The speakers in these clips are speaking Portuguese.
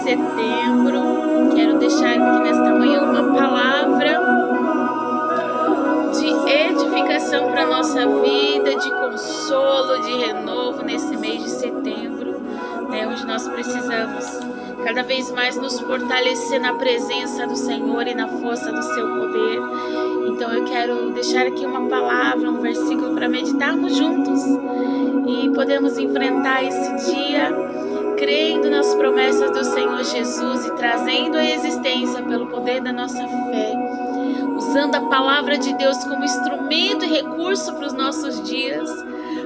setembro. Quero deixar aqui nesta manhã uma palavra de edificação para a nossa vida, de consolo, de renovo nesse mês de setembro, né, onde nós precisamos cada vez mais nos fortalecer na presença do Senhor e na força do seu poder. Então eu quero deixar aqui uma palavra, um versículo para meditarmos juntos e podemos enfrentar esse dia crendo nas promessas do Senhor Jesus e trazendo a existência pelo poder da nossa fé, usando a palavra de Deus como instrumento e recurso para os nossos dias,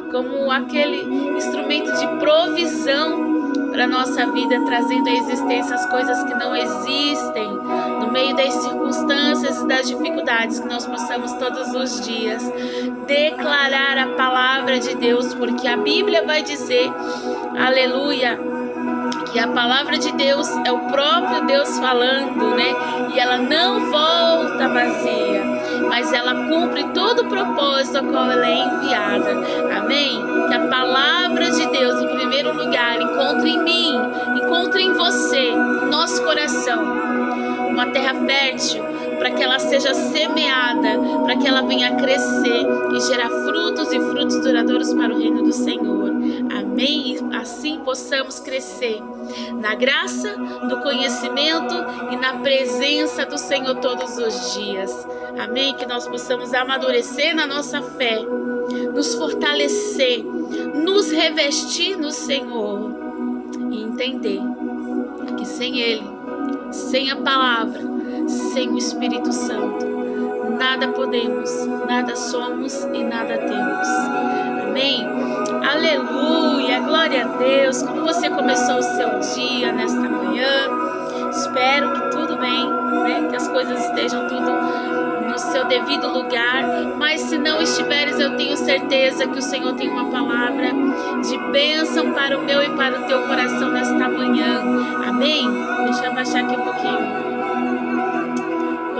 como aquele instrumento de provisão para a nossa vida, trazendo à existência as coisas que não existem, no meio das circunstâncias e das dificuldades, que nós possamos todos os dias declarar a palavra de Deus, porque a Bíblia vai dizer, aleluia, que a palavra de Deus é o próprio Deus falando, né? E ela não volta vazia, mas ela cumpre todo o propósito ao qual ela é enviada. Amém? Que a palavra de Deus, em primeiro lugar, encontre em mim, encontre em você, no nosso coração, uma terra fértil, para que ela seja semeada, para que ela venha crescer e gerar frutos e frutos duradouros para o reino do Senhor. Amém? E assim possamos crescer na graça, no conhecimento e na presença do Senhor todos os dias. Amém? Que nós possamos amadurecer na nossa fé, nos fortalecer, nos revestir no Senhor e entender que sem Ele, sem a palavra, sem o Espírito Santo, nada podemos, nada somos e nada temos. Amém? Aleluia, glória a Deus. Como você começou o seu dia nesta manhã? Espero que tudo bem, né? Que as coisas estejam tudo no seu devido lugar. Mas se não estiveres, eu tenho certeza que o Senhor tem uma palavra de bênção para o meu e para o teu coração nesta manhã. Amém? Deixa eu abaixar aqui um pouquinho.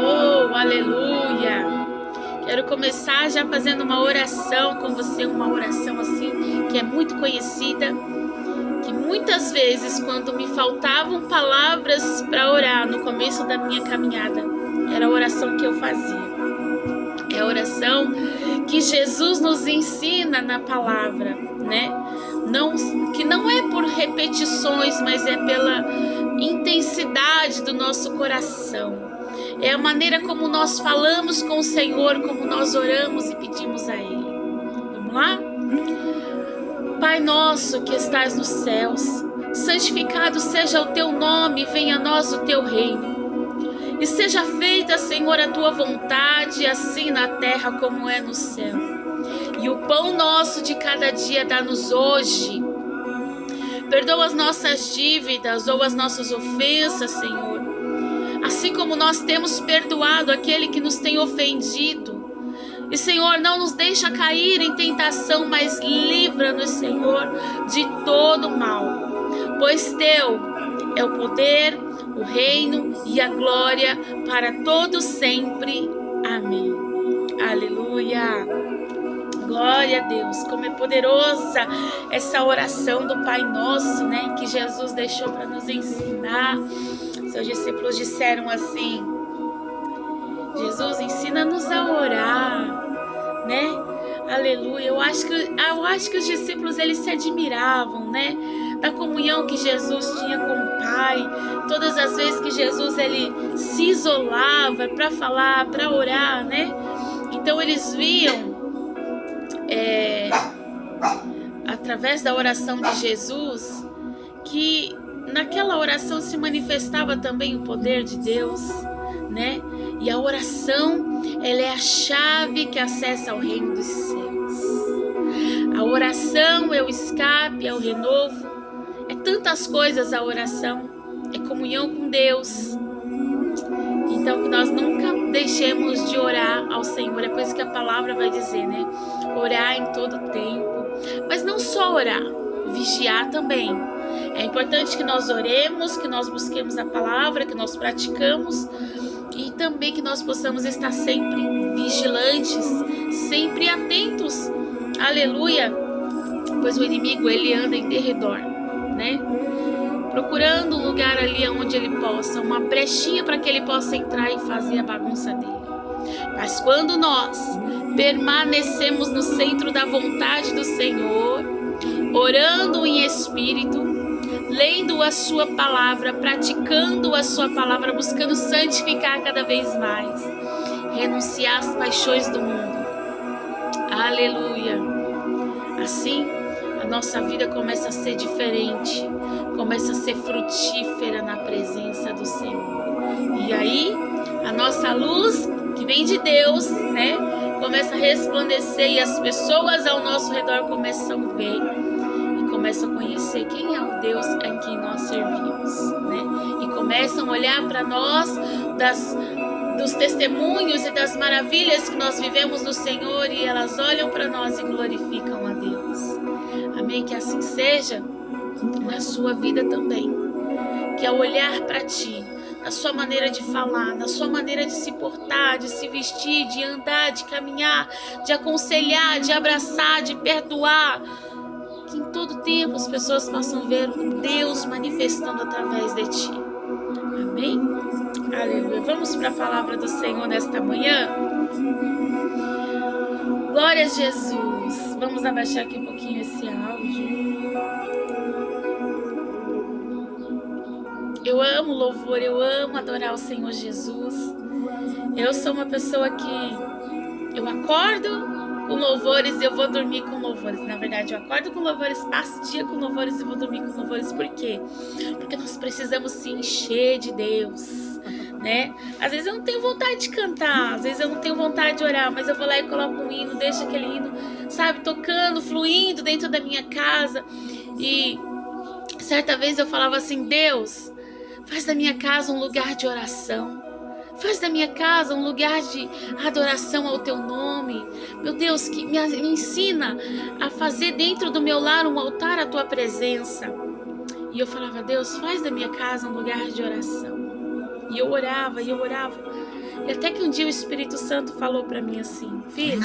Oh, aleluia! Quero começar já fazendo uma oração com você, uma oração assim que é muito conhecida, que muitas vezes quando me faltavam palavras para orar no começo da minha caminhada, era a oração que eu fazia. É a oração que Jesus nos ensina na palavra, né? Que não é por repetições, mas é pela intensidade do nosso coração. É a maneira como nós falamos com o Senhor, como nós oramos e pedimos a Ele. Vamos lá? Pai nosso que estás nos céus, santificado seja o teu nome, venha a nós o teu reino. E seja feita, Senhor, a tua vontade, assim na terra como é no céu. E o pão nosso de cada dia dá-nos hoje. Perdoa as nossas dívidas ou as nossas ofensas, Senhor, assim como nós temos perdoado aquele que nos tem ofendido. E, Senhor, não nos deixa cair em tentação, mas livra-nos, Senhor, de todo mal. Pois teu é o poder, o reino e a glória para todos sempre. Amém. Aleluia. Glória a Deus. Como é poderosa essa oração do Pai Nosso, né? Que Jesus deixou para nos ensinar. Seus discípulos disseram assim: Jesus, ensina-nos a orar, né? Aleluia. Eu acho que os discípulos, eles se admiravam, né? Da comunhão que Jesus tinha com o Pai. Todas as vezes que Jesus, ele se isolava para falar, para orar, né? Então eles viam através da oração de Jesus que naquela oração se manifestava também o poder de Deus, né? E a oração, ela é a chave que acessa ao reino dos céus. A oração é o escape, é o renovo, é tantas coisas a oração, é comunhão com Deus. Então que nós nunca deixemos de orar ao Senhor, é por isso que a palavra vai dizer, né? Orar em todo tempo, mas não só orar, vigiar também. É importante que nós oremos, que nós busquemos a palavra, que nós praticamos e também que nós possamos estar sempre vigilantes, sempre atentos. Aleluia! Pois o inimigo, ele anda em derredor, né? procurando um lugar ali onde ele possa, uma brechinha para que ele possa entrar e fazer a bagunça dele. Mas quando nós permanecemos no centro da vontade do Senhor, orando em espírito, lendo a sua palavra, praticando a sua palavra, buscando santificar cada vez mais, renunciar às paixões do mundo. Aleluia! Assim, a nossa vida começa a ser diferente, começa a ser frutífera na presença do Senhor. E aí, a nossa luz, que vem de Deus, né, começa a resplandecer e as pessoas ao nosso redor começam a ver e começam a conhecer quem é o Deus em quem nós servimos, né? E começam a olhar para nós dos testemunhos e das maravilhas que nós vivemos no Senhor e elas olham para nós e glorificam a Deus. Amém? Que assim seja na sua vida também. Que ao olhar para ti, na sua maneira de falar, na sua maneira de se portar, de se vestir, de andar, de caminhar, de aconselhar, de abraçar, de perdoar, que em todo tempo as pessoas possam ver o Deus manifestando através de ti. Amém? Aleluia. Vamos para a palavra do Senhor nesta manhã? Glória a Jesus. Vamos abaixar aqui um pouquinho esse áudio. Eu amo louvor, eu amo adorar o Senhor Jesus. Eu sou uma pessoa que eu acordo com louvores e eu vou dormir com louvores. Na verdade, eu acordo com louvores, passo o dia com louvores e vou dormir com louvores. Por quê? Porque nós precisamos se encher de Deus, né? Às vezes eu não tenho vontade de cantar, às vezes eu não tenho vontade de orar, mas eu vou lá e coloco um hino, deixo aquele hino, sabe, tocando, fluindo dentro da minha casa. E certa vez eu falava assim: Deus, faz da minha casa um lugar de oração. Faz da minha casa um lugar de adoração ao teu nome. Meu Deus, que me ensina a fazer dentro do meu lar um altar à tua presença. E eu falava: Deus, faz da minha casa um lugar de oração. E eu orava, e eu orava. E até que um dia o Espírito Santo falou para mim assim: filho,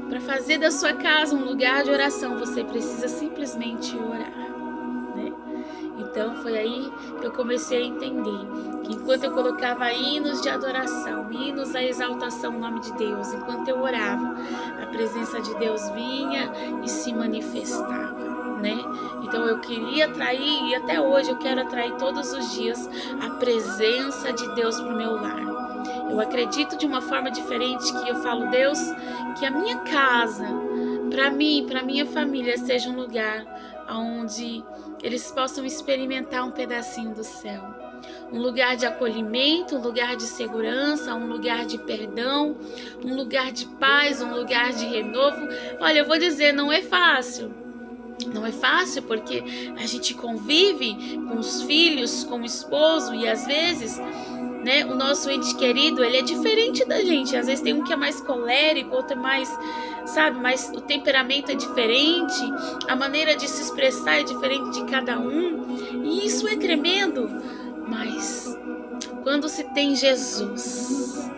para fazer da sua casa um lugar de oração, você precisa simplesmente orar. Então foi aí que eu comecei a entender que enquanto eu colocava hinos de adoração, hinos à exaltação ao nome de Deus, enquanto eu orava, a presença de Deus vinha e se manifestava, né? Então eu queria atrair, e até hoje eu quero atrair todos os dias a presença de Deus para o meu lar. Eu acredito de uma forma diferente que eu falo: Deus, que a minha casa, para mim, para minha família, seja um lugar onde eles possam experimentar um pedacinho do céu. Um lugar de acolhimento, um lugar de segurança, um lugar de perdão, um lugar de paz, um lugar de renovo. Olha, eu vou dizer, não é fácil. Não é fácil porque a gente convive com os filhos, com o esposo e às vezes, né, o nosso ente querido, ele é diferente da gente. Às vezes tem um que é mais colérico, outro é mais, sabe, mas o temperamento é diferente, a maneira de se expressar é diferente de cada um, e isso é tremendo. Mas quando se tem Jesus,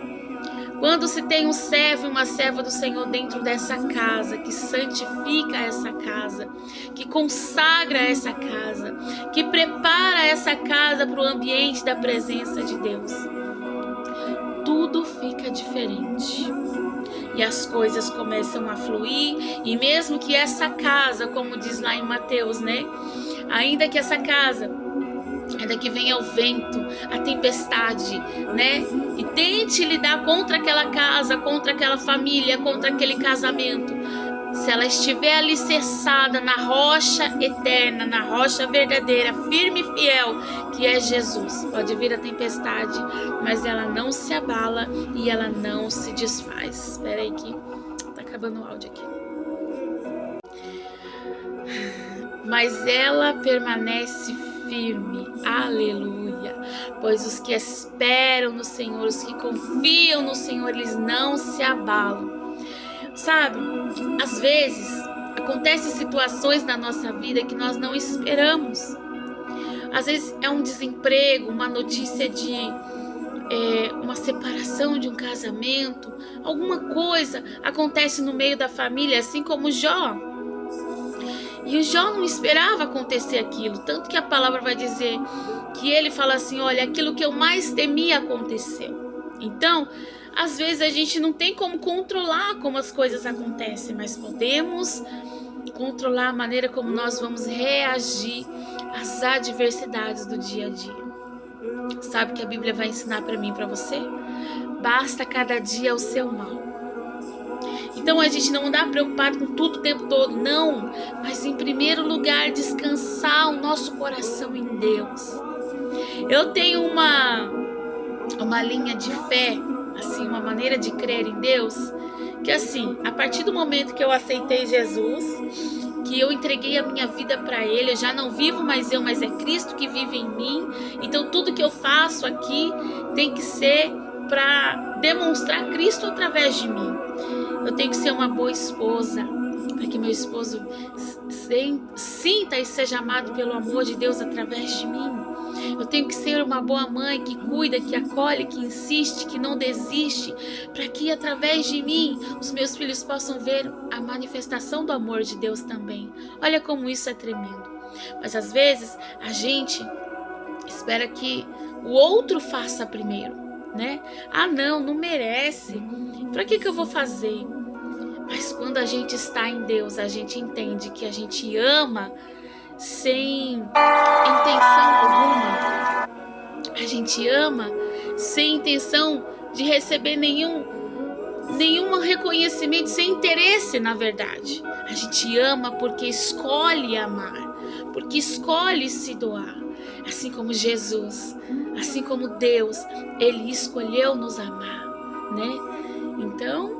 quando se tem um servo e uma serva do Senhor dentro dessa casa, que santifica essa casa, que consagra essa casa, que prepara essa casa para o ambiente da presença de Deus, tudo fica diferente. E as coisas começam a fluir, e mesmo que essa casa, como diz lá em Mateus, né? Ainda que essa casa, ainda que venha o vento, a tempestade, né? E tente lidar contra aquela casa, contra aquela família, contra aquele casamento. Se ela estiver alicerçada na rocha eterna, na rocha verdadeira, firme e fiel, que é Jesus, pode vir a tempestade, mas ela não se abala e ela não se desfaz. Espera aí que tá acabando o áudio aqui. Mas ela permanece firme, aleluia, pois os que esperam no Senhor, os que confiam no Senhor, eles não se abalam. Sabe, às vezes acontecem situações na nossa vida que nós não esperamos. Às vezes é um desemprego, uma notícia de uma separação de um casamento, alguma coisa acontece no meio da família, assim como Jó. E o Jó não esperava acontecer aquilo, tanto que a palavra vai dizer que ele fala assim, olha, aquilo que eu mais temia aconteceu. Então, às vezes a gente não tem como controlar como as coisas acontecem, mas podemos controlar a maneira como nós vamos reagir às adversidades do dia a dia. Sabe o que a Bíblia vai ensinar para mim e para você? Basta cada dia o seu mal. Então a gente não andar preocupado com tudo o tempo todo, não. Mas em primeiro lugar, descansar o nosso coração em Deus. Eu tenho uma linha de fé, assim, uma maneira de crer em Deus, que assim, a partir do momento que eu aceitei Jesus, que eu entreguei a minha vida para Ele, eu já não vivo mais eu, mas é Cristo que vive em mim. Então tudo que eu faço aqui tem que ser para demonstrar Cristo através de mim. Eu tenho que ser uma boa esposa, para que meu esposo sinta e seja amado pelo amor de Deus através de mim. Eu tenho que ser uma boa mãe que cuida, que acolhe, que insiste, que não desiste, para que através de mim os meus filhos possam ver a manifestação do amor de Deus também. Olha como isso é tremendo. Mas às vezes a gente espera que o outro faça primeiro, né? Ah, não merece. Para que eu vou fazer? Mas quando a gente está em Deus, a gente entende que a gente ama sem intenção alguma. A gente ama sem intenção de receber nenhum reconhecimento, sem interesse, na verdade. A gente ama porque escolhe amar, porque escolhe se doar. Assim como Jesus, assim como Deus, Ele escolheu nos amar, né? Então,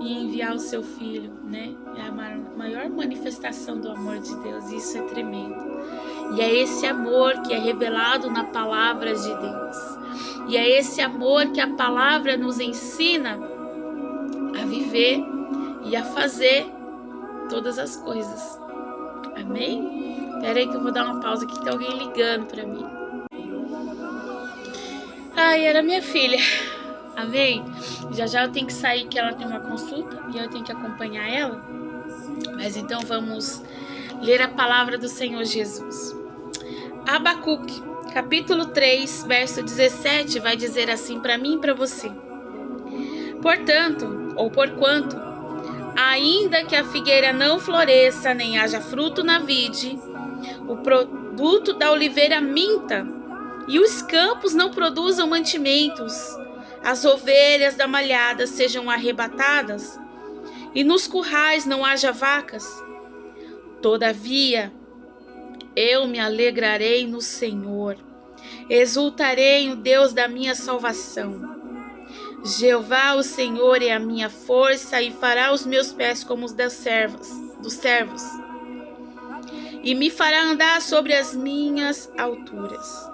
e enviar o seu filho, né? É a maior manifestação do amor de Deus. Isso é tremendo. E é esse amor que é revelado na palavra de Deus. E é esse amor que a palavra nos ensina a viver e a fazer todas as coisas. Amém? Espera aí que eu vou dar uma pausa aqui, tem alguém ligando para mim. Ai, era minha filha. Amém? Já eu tenho que sair, que ela tem uma consulta e eu tenho que acompanhar ela. Mas então vamos ler a palavra do Senhor Jesus. Abacuque, capítulo 3, verso 17, vai dizer assim para mim e para você. Portanto, ou porquanto, ainda que a figueira não floresça, nem haja fruto na vide, o produto da oliveira minta, e os campos não produzam mantimentos, as ovelhas da malhada sejam arrebatadas, e nos currais não haja vacas. Todavia, eu me alegrarei no Senhor, exultarei em o Deus da minha salvação. Jeová, o Senhor, é a minha força, e fará os meus pés como os dos servos, e me fará andar sobre as minhas alturas.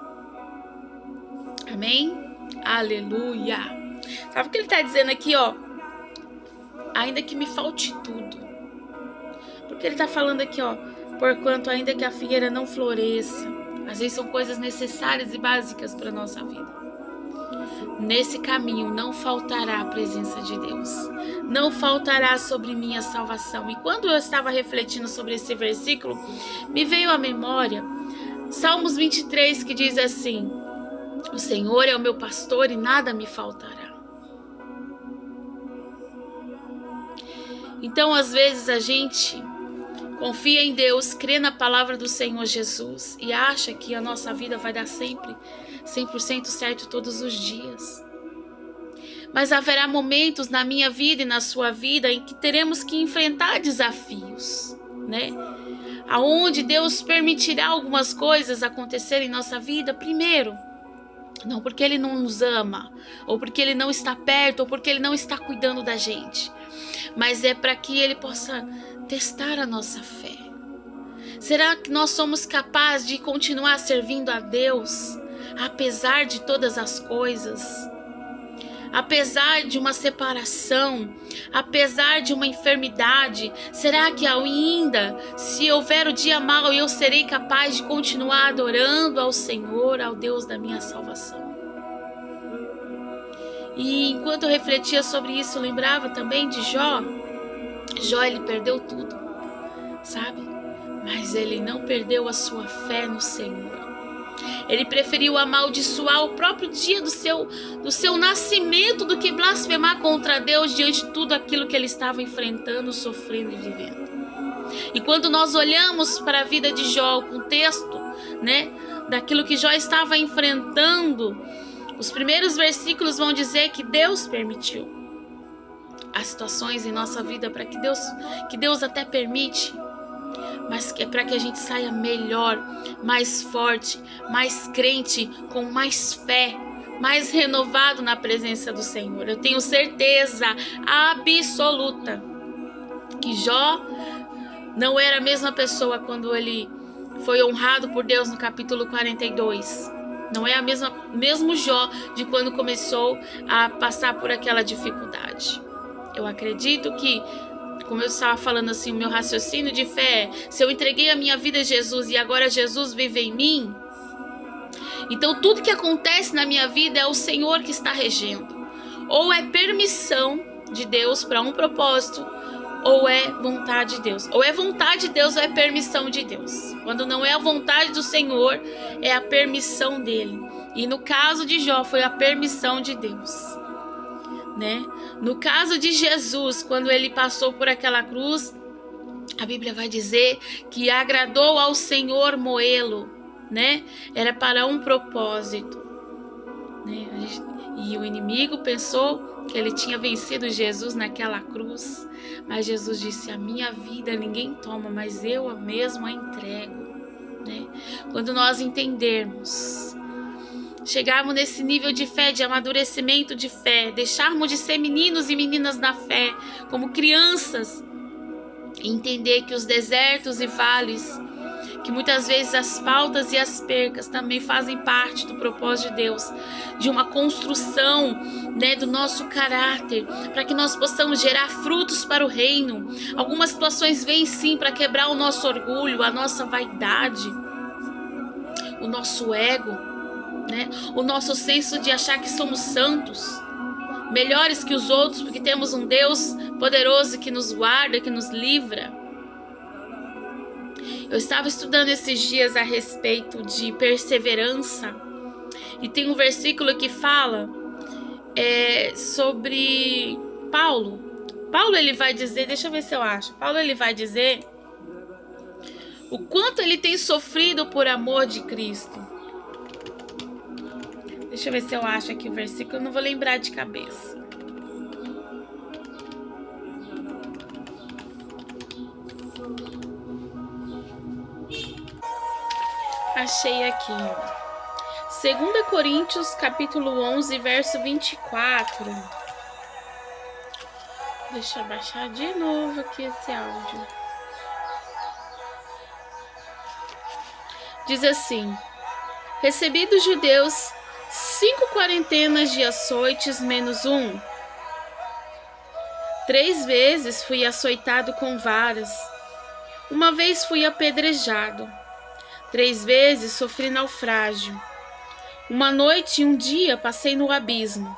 Amém? Aleluia! Sabe o que ele está dizendo aqui, ó? Ainda que me falte tudo. Porque ele está falando aqui, ó, porquanto ainda que a figueira não floresça. Às vezes são coisas necessárias e básicas para a nossa vida. Nesse caminho não faltará a presença de Deus. Não faltará sobre mim a salvação. E quando eu estava refletindo sobre esse versículo, me veio à memória Salmos 23, que diz assim: o Senhor é o meu pastor e nada me faltará. Então, às vezes, a gente confia em Deus, crê na palavra do Senhor Jesus e acha que a nossa vida vai dar sempre 100% certo todos os dias. Mas haverá momentos na minha vida e na sua vida em que teremos que enfrentar desafios, né? Aonde Deus permitirá algumas coisas acontecerem em nossa vida, primeiro, não porque Ele não nos ama, ou porque Ele não está perto, ou porque Ele não está cuidando da gente, mas é para que Ele possa testar a nossa fé. Será que nós somos capazes de continuar servindo a Deus, apesar de todas as coisas? Apesar de uma separação, apesar de uma enfermidade, será que ainda, se houver o dia mau, eu serei capaz de continuar adorando ao Senhor, ao Deus da minha salvação? E enquanto eu refletia sobre isso, eu lembrava também de Jó. Jó, ele perdeu tudo, sabe? mas ele não perdeu a sua fé no Senhor. Ele preferiu amaldiçoar o próprio dia do seu nascimento do que blasfemar contra Deus diante de tudo aquilo que ele estava enfrentando, sofrendo e vivendo. E quando nós olhamos para a vida de Jó, o contexto, né, daquilo que Jó estava enfrentando, os primeiros versículos vão dizer que Deus permitiu as situações em nossa vida, para que Deus até permite, mas que é para que a gente saia melhor, mais forte, mais crente, com mais fé, mais renovado na presença do Senhor. Eu tenho certeza absoluta que Jó não era a mesma pessoa quando ele foi honrado por Deus no capítulo 42. Não é mesmo Jó de quando começou a passar por aquela dificuldade. Eu acredito que, como eu estava falando assim, o meu raciocínio de fé, se eu entreguei a minha vida a Jesus e agora Jesus vive em mim, então tudo que acontece na minha vida é o Senhor que está regendo. Ou é permissão de Deus para um propósito, ou é vontade de Deus. Ou é vontade de Deus ou é permissão de Deus. Quando não é a vontade do Senhor, é a permissão dele. E no caso de Jó, foi a permissão de Deus, né? No caso de Jesus, quando ele passou por aquela cruz, a Bíblia vai dizer que agradou ao Senhor moê-lo, né? Era para um propósito, né? E o inimigo pensou que ele tinha vencido Jesus naquela cruz, mas Jesus disse: a minha vida ninguém toma, mas eu mesmo a entrego, né? Quando nós entendermos, chegarmos nesse nível de fé, de amadurecimento de fé, deixarmos de ser meninos e meninas na fé, como crianças, e entender que os desertos e vales, que muitas vezes as faltas e as percas também fazem parte do propósito de Deus, de uma construção, né, do nosso caráter, para que nós possamos gerar frutos para o reino. Algumas situações vêm sim para quebrar o nosso orgulho, a nossa vaidade, o nosso ego, né? O nosso senso de achar que somos santos, melhores que os outros, porque temos um Deus poderoso que nos guarda, que nos livra. Eu estava estudando esses dias a respeito de perseverança, e tem um versículo que fala sobre Paulo. Paulo ele vai dizer, deixa eu ver se eu acho. Paulo ele vai dizer o quanto ele tem sofrido por amor de Cristo. Deixa eu ver se eu acho aqui o versículo, eu não vou lembrar de cabeça. Achei aqui. 2 Coríntios, capítulo 11, verso 24. Deixa eu baixar de novo aqui esse áudio. Diz assim: recebi dos judeus 5 quarentenas de açoites menos 1. 3 vezes fui açoitado com varas. 1 vez fui apedrejado. 3 vezes sofri naufrágio. 1 noite e 1 dia passei no abismo.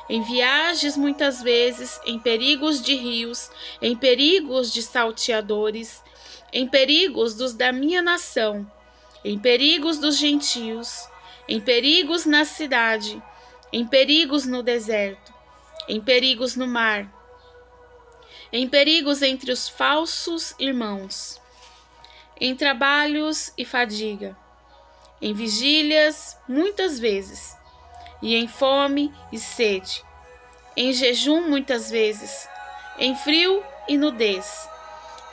Em viagens muitas vezes, em perigos de rios, em perigos de salteadores, em perigos dos da minha nação, em perigos dos gentios, em perigos na cidade, em perigos no deserto, em perigos no mar, em perigos entre os falsos irmãos, em trabalhos e fadiga, em vigílias muitas vezes, e em fome e sede, em jejum muitas vezes, em frio e nudez.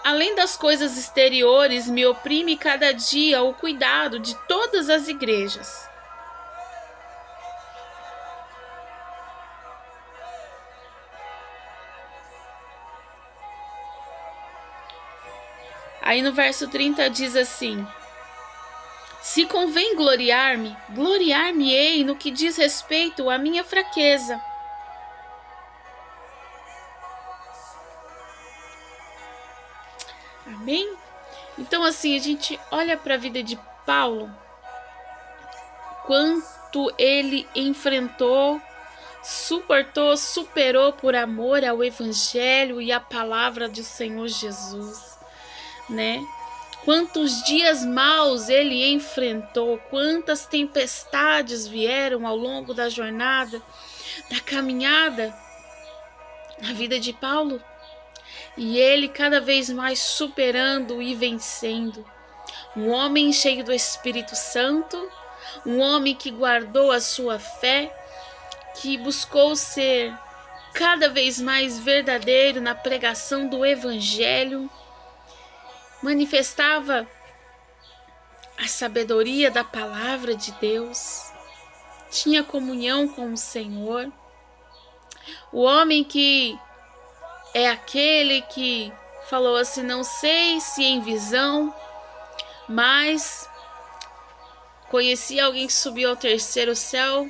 Além das coisas exteriores, me oprime cada dia o cuidado de todas as igrejas. Aí no verso 30 diz assim: se convém gloriar-me, gloriar-me-ei no que diz respeito à minha fraqueza. Amém? Então assim, a gente olha para a vida de Paulo, quanto ele enfrentou, suportou, superou por amor ao Evangelho e à palavra do Senhor Jesus, né? quantos dias maus ele enfrentou, quantas tempestades vieram ao longo da jornada, da caminhada na vida de Paulo. E ele cada vez mais superando e vencendo. Um homem cheio do Espírito Santo, um homem que guardou a sua fé, que buscou ser cada vez mais verdadeiro na pregação do Evangelho, manifestava a sabedoria da palavra de Deus, tinha comunhão com o Senhor. O homem que é aquele que falou assim, não sei se em visão, mas conheci alguém que subiu ao terceiro céu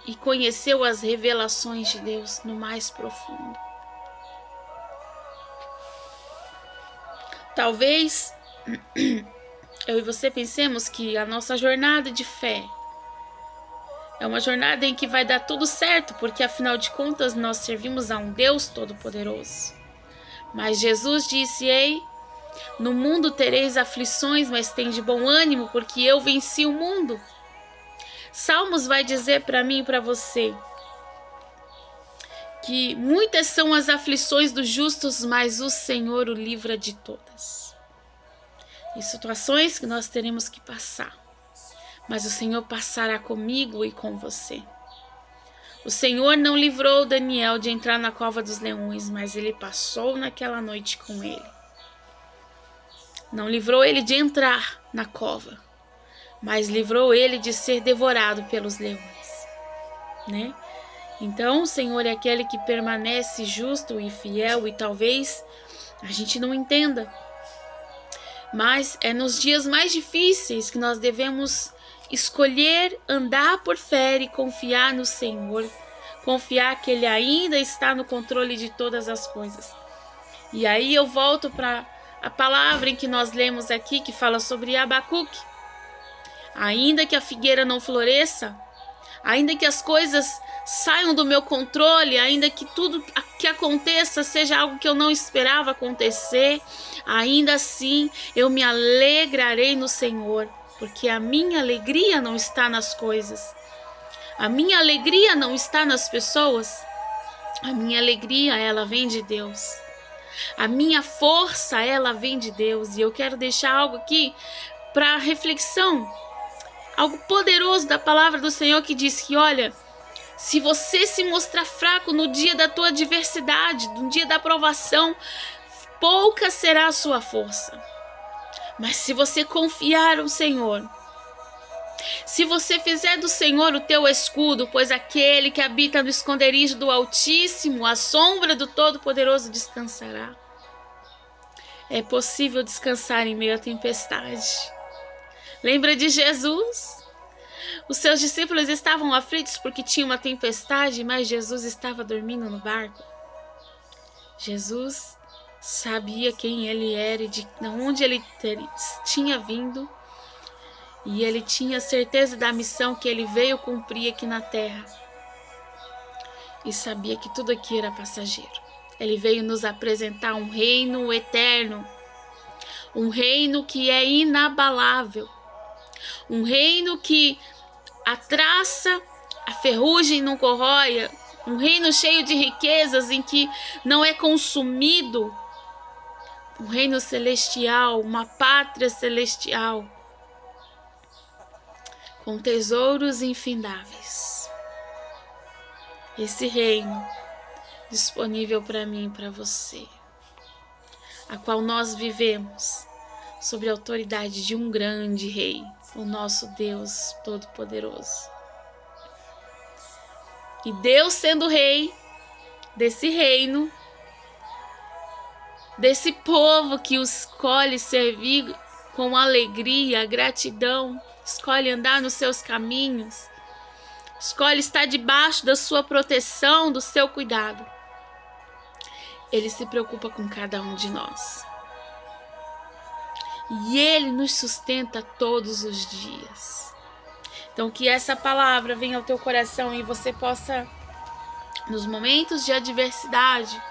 e conheceu as revelações de Deus no mais profundo. Talvez eu e você pensemos que a nossa jornada de fé é uma jornada em que vai dar tudo certo, porque afinal de contas nós servimos a um Deus Todo-Poderoso. Mas Jesus disse, ei, no mundo tereis aflições, mas tende bom ânimo, porque eu venci o mundo. Salmos vai dizer para mim e para você que muitas são as aflições dos justos, mas o Senhor o livra de todas. E situações que nós teremos que passar, mas o Senhor passará comigo e com você. O Senhor não livrou Daniel de entrar na cova dos leões, mas ele passou naquela noite com ele. Não livrou ele de entrar na cova, mas livrou ele de ser devorado pelos leões, né? Então, o Senhor é aquele que permanece justo e fiel, e talvez a gente não entenda, mas é nos dias mais difíceis que nós devemos escolher andar por fé e confiar no Senhor, confiar que Ele ainda está no controle de todas as coisas. E aí eu volto para a palavra em que nós lemos aqui, que fala sobre Abacuque. Ainda que a figueira não floresça, ainda que as coisas saiam do meu controle, ainda que tudo que aconteça seja algo que eu não esperava acontecer, ainda assim eu me alegrarei no Senhor, porque a minha alegria não está nas coisas, a minha alegria não está nas pessoas, a minha alegria, ela vem de Deus. A minha força, ela vem de Deus. E eu quero deixar algo aqui para reflexão, algo poderoso da palavra do Senhor, que diz que, olha, se você se mostrar fraco no dia da tua adversidade, no dia da provação, pouca será a sua força. Mas se você confiar no Senhor, se você fizer do Senhor o teu escudo, pois aquele que habita no esconderijo do Altíssimo, a sombra do Todo-Poderoso descansará. É possível descansar em meio à tempestade. Lembra de Jesus? Os seus discípulos estavam aflitos porque tinha uma tempestade, mas Jesus estava dormindo no barco. Jesus sabia quem ele era e de onde ele tinha vindo. E ele tinha certeza da missão que ele veio cumprir aqui na terra. E sabia que tudo aqui era passageiro. Ele veio nos apresentar um reino eterno. Um reino que é inabalável. Um reino que a traça, a ferrugem não corrói. Um reino cheio de riquezas em que não é consumido. Um reino celestial, uma pátria celestial. Com tesouros infindáveis. Esse reino disponível para mim e para você, a qual nós vivemos sob a autoridade de um grande rei, o nosso Deus Todo-Poderoso. E Deus sendo rei desse reino, desse povo que o escolhe servir com alegria, gratidão, escolhe andar nos seus caminhos, escolhe estar debaixo da sua proteção, do seu cuidado. Ele se preocupa com cada um de nós. E Ele nos sustenta todos os dias. Então que essa palavra venha ao teu coração e você possa, nos momentos de adversidade,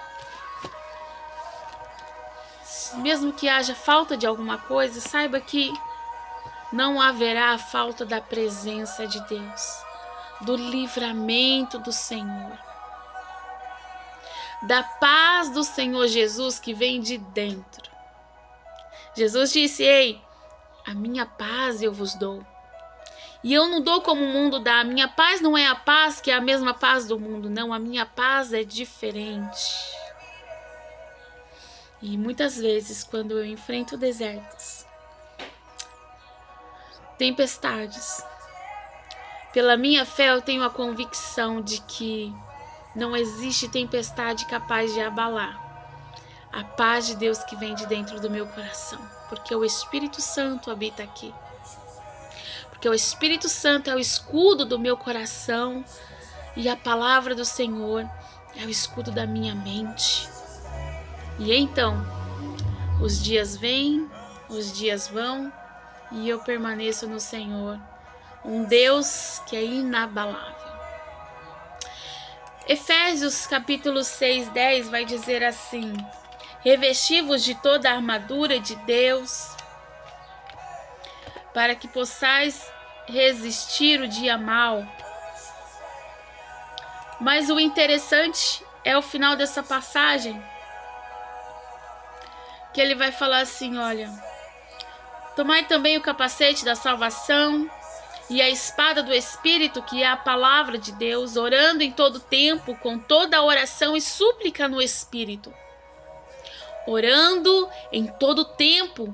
mesmo que haja falta de alguma coisa, saiba que não haverá falta da presença de Deus, do livramento do Senhor, da paz do Senhor Jesus que vem de dentro. Jesus disse: ei, a minha paz eu vos dou. E eu não dou como o mundo dá. A minha paz não é a paz que é a mesma paz do mundo, não. A minha paz é diferente. E muitas vezes, quando eu enfrento desertos, tempestades, pela minha fé eu tenho a convicção de que não existe tempestade capaz de abalar a paz de Deus que vem de dentro do meu coração, porque o Espírito Santo habita aqui. Porque o Espírito Santo é o escudo do meu coração e a palavra do Senhor é o escudo da minha mente. E então, os dias vêm, os dias vão e eu permaneço no Senhor, um Deus que é inabalável. Efésios capítulo 6:10 vai dizer assim: revesti-vos de toda a armadura de Deus, para que possais resistir o dia mau. Mas o interessante é o final dessa passagem, que ele vai falar assim: olha, tomai também o capacete da salvação e a espada do Espírito, que é a palavra de Deus, orando em todo tempo, com toda a oração e súplica no Espírito. Orando em todo tempo.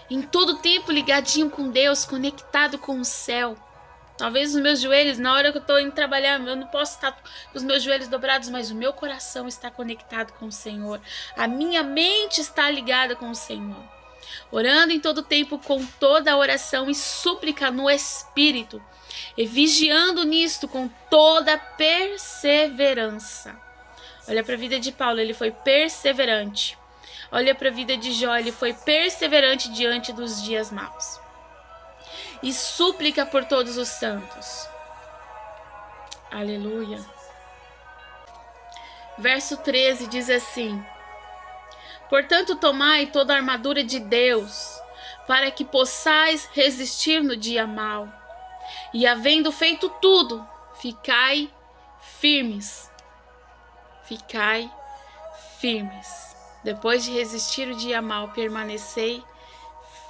Em todo tempo ligadinho com Deus, conectado com o céu. Talvez os meus joelhos, na hora que eu estou indo trabalhar, eu não posso estar com os meus joelhos dobrados, mas o meu coração está conectado com o Senhor. A minha mente está ligada com o Senhor. Orando em todo tempo com toda a oração e súplica no Espírito. E vigiando nisto com toda perseverança. Olha para a vida de Paulo, ele foi perseverante. Olha para a vida de Jó, ele foi perseverante diante dos dias maus. E súplica por todos os santos. Aleluia. Verso 13 diz assim: portanto, tomai toda a armadura de Deus, para que possais resistir no dia mau. E havendo feito tudo, ficai firmes. Ficai firmes. Depois de resistir o dia mau, permanecei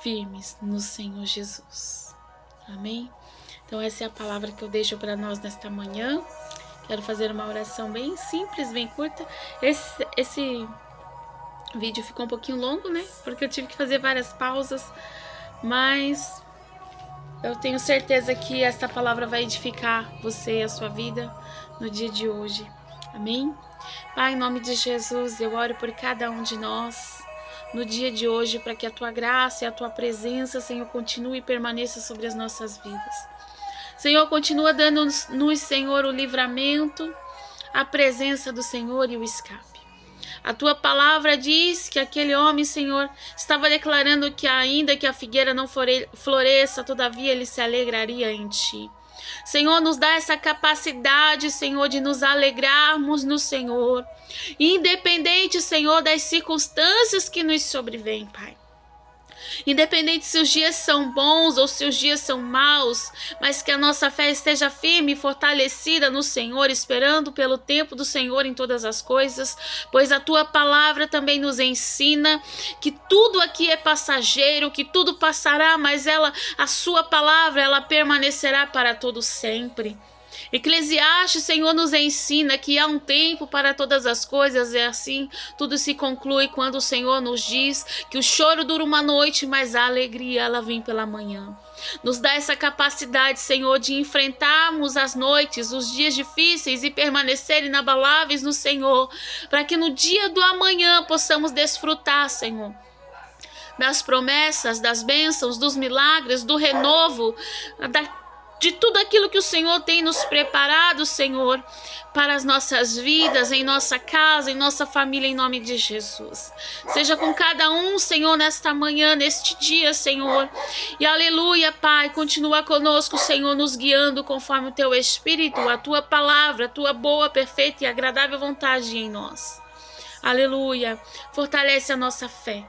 firmes no Senhor Jesus. Amém? Então essa é a palavra que eu deixo para nós nesta manhã. Quero fazer uma oração bem simples, bem curta. Esse vídeo ficou um pouquinho longo, né? Porque eu tive que fazer várias pausas. Mas eu tenho certeza que esta palavra vai edificar você e a sua vida no dia de hoje. Amém? Pai, em nome de Jesus, eu oro por cada um de nós no dia de hoje, para que a Tua graça e a Tua presença, Senhor, continue e permaneça sobre as nossas vidas. Senhor, continua dando-nos, Senhor, o livramento, a presença do Senhor e o escape. A Tua palavra diz que aquele homem, Senhor, estava declarando que ainda que a figueira não floresça, todavia ele se alegraria em Ti. Senhor, nos dá essa capacidade, Senhor, de nos alegrarmos no Senhor, independente, Senhor, das circunstâncias que nos sobrevêm, Pai. Independente se os dias são bons ou se os dias são maus, mas que a nossa fé esteja firme e fortalecida no Senhor, esperando pelo tempo do Senhor em todas as coisas, pois a Tua palavra também nos ensina que tudo aqui é passageiro, que tudo passará, mas a Sua palavra, ela permanecerá para todo sempre. Eclesiastes, Senhor, nos ensina que há um tempo para todas as coisas, e assim tudo se conclui quando o Senhor nos diz que o choro dura uma noite, mas a alegria ela vem pela manhã. Nos dá essa capacidade, Senhor, de enfrentarmos as noites, os dias difíceis e permanecer inabaláveis no Senhor, para que no dia do amanhã possamos desfrutar, Senhor, das promessas, das bênçãos, dos milagres, do renovo, de tudo aquilo que o Senhor tem nos preparado, Senhor, para as nossas vidas, em nossa casa, em nossa família, em nome de Jesus. Seja com cada um, Senhor, nesta manhã, neste dia, Senhor. E aleluia, Pai, continua conosco, Senhor, nos guiando conforme o Teu Espírito, a Tua palavra, a Tua boa, perfeita e agradável vontade em nós. Aleluia. Fortalece a nossa fé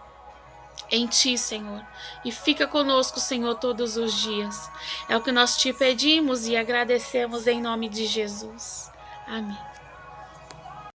em Ti, Senhor, e fica conosco, Senhor, todos os dias. É o que nós te pedimos e agradecemos em nome de Jesus. Amém.